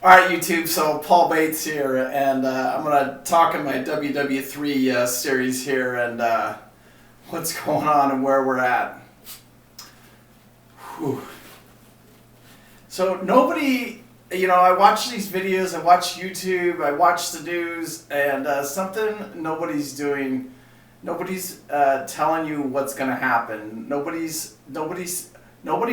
All right, YouTube. So Paul Bates here, and I'm gonna talk in my WW3 series here, and what's going on and where we're at. Whew. So nobody, I watch these videos, I watch YouTube, I watch the news, and something nobody's doing. Nobody's telling you what's gonna happen. Nobody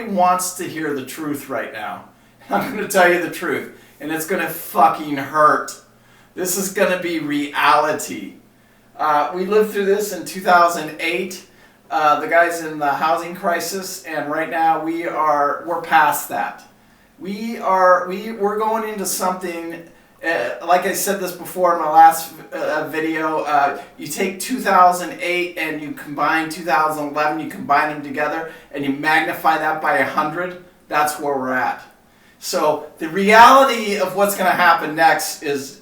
wants to hear the truth right now. I'm gonna tell you the truth. And it's going to fucking hurt. This is going to be reality. We lived through this in 2008. The guys in the housing crisis, and right now we're past that. We're going into something. Like I said this before in my last video. You take 2008 and you combine 2011. You combine them together and you magnify that by 100. That's where we're at. So the reality of what's going to happen next is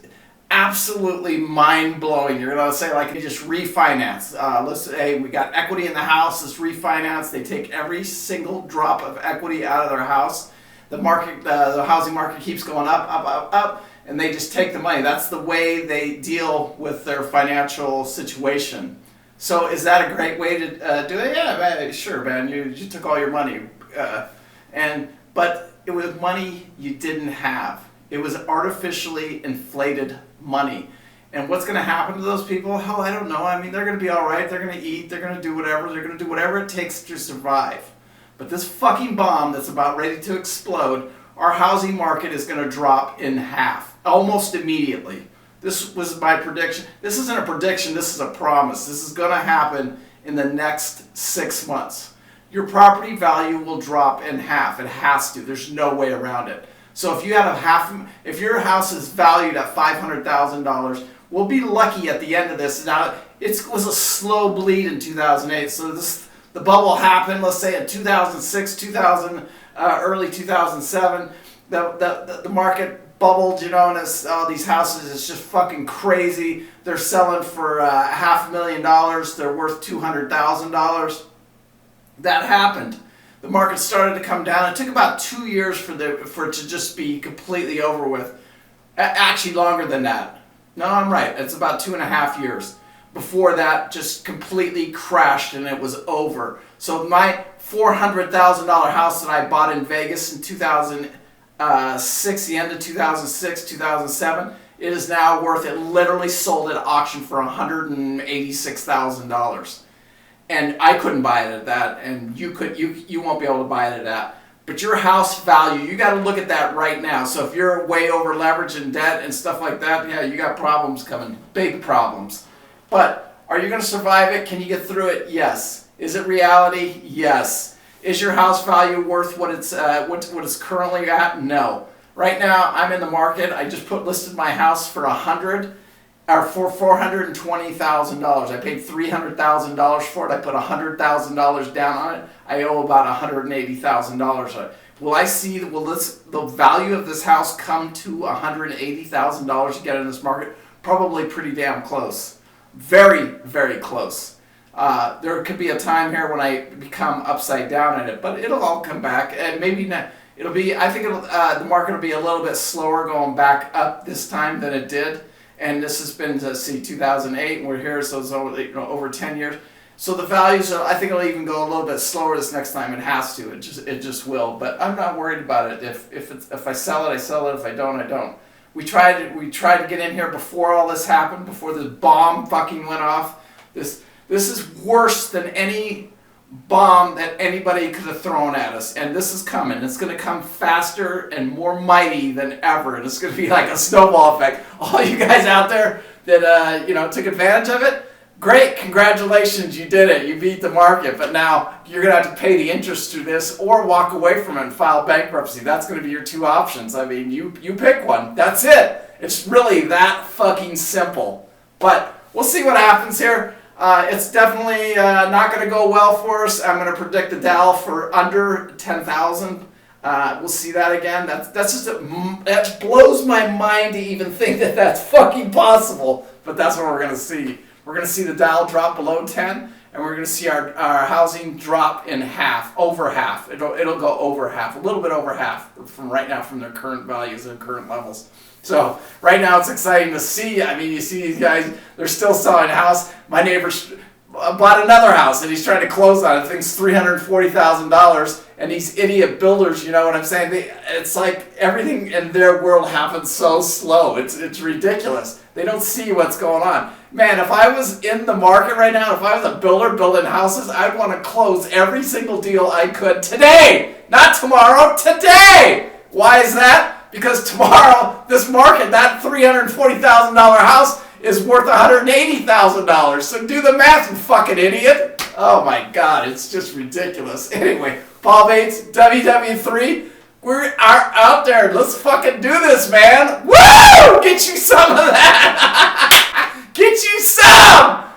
absolutely mind-blowing. You're going to say, like, you just refinance. Let's say we got equity in the house, let's refinance. They take every single drop of equity out of their house. The market, the housing market keeps going up, and they just take the money. That's the way they deal with their financial situation. So is that a great way to do it? Yeah, man, sure, man. You took all your money. But it was money you didn't have. It was artificially inflated money. And what's going to happen to those people? Hell, I don't know. I mean, they're going to be all right. They're going to eat. They're going to do whatever. They're going to do whatever it takes to survive. But this fucking bomb that's about ready to explode, our housing market is going to drop in half almost immediately. This was my prediction. This isn't a prediction. This is a promise. This is going to happen in the next 6 months. Your property value will drop in half. It has to. There's no way around it. So if you had if your house is valued at $500,000, we'll be lucky at the end of this. Now, it was a slow bleed in 2008. So the bubble happened, let's say in 2006, early 2007. The market bubbled, and all these houses, it's just fucking crazy. They're selling for $500,000. They're worth $200,000. That happened. The market started to come down. It took about 2 years for it to just be completely over with. Actually, longer than that. No, I'm right. It's about 2.5 years. Before that, just completely crashed and it was over. So my $400,000 house that I bought in Vegas in 2006, the end of 2006, 2007, it is now worth, it literally sold at auction for $186,000. And I couldn't buy it at that, and you won't be able to buy it at that. But your house value, you got to look at that right now. So if you're way over leveraged in debt and stuff like that, yeah, you got problems coming, big problems. But are you going to survive it? Can you get through it? Yes. Is it reality? Yes. Is your house value worth what it's currently at? No. Right now, I'm in the market. I just listed my house for $420,000. I paid $300,000 for it. I put $100,000 down on it. I owe about $180,000. Will the value of this house come to $180,000 to get in this market? Probably pretty damn close. Very, very close. There could be a time here when I become upside down in it, but it'll all come back, and maybe not. I think the market will be a little bit slower going back up this time than it did. And this has been to 2008, and we're here, so it's over 10 years. So the values, I think it'll even go a little bit slower this next time. It has to. It just will. But I'm not worried about it. If I sell it, I sell it. If I don't, I don't. We tried to get in here before all this happened, before the bomb fucking went off. This is worse than any bomb that anybody could have thrown at us, and this is coming. It's going to come faster and more mighty than ever, and it's going to be like a snowball effect. All you guys out there that took advantage of it, great, congratulations, you did it, you beat the market. But now you're going to have to pay the interest through this, or walk away from it and file bankruptcy. That's going to be your two options. I mean, you pick one. That's it. It's really that fucking simple. But we'll see what happens here. It's definitely not going to go well for us. I'm going to predict the Dow for under 10,000. We'll see that again. That blows my mind to even think that that's fucking possible. But that's what we're going to see. We're going to see the Dow drop below 10, and we're going to see our housing drop in half, over half. It'll go over half, a little bit over half from right now from their current values and current levels. So right now it's exciting to see. I mean, you see these guys, they're still selling a house. My neighbor bought another house and he's trying to close on it. I think it's $340,000. And these idiot builders, you know what I'm saying? It's like everything in their world happens so slow. It's ridiculous. They don't see what's going on. Man, if I was in the market right now, if I was a builder building houses, I'd want to close every single deal I could today. Not tomorrow, today. Why is that? Because tomorrow, this market, that $340,000 house is worth $180,000. So do the math, you fucking idiot. Oh my God, it's just ridiculous. Anyway, Paul Bates, WW3, we are out there. Let's fucking do this, man. Woo! Get you some of that. Get you some.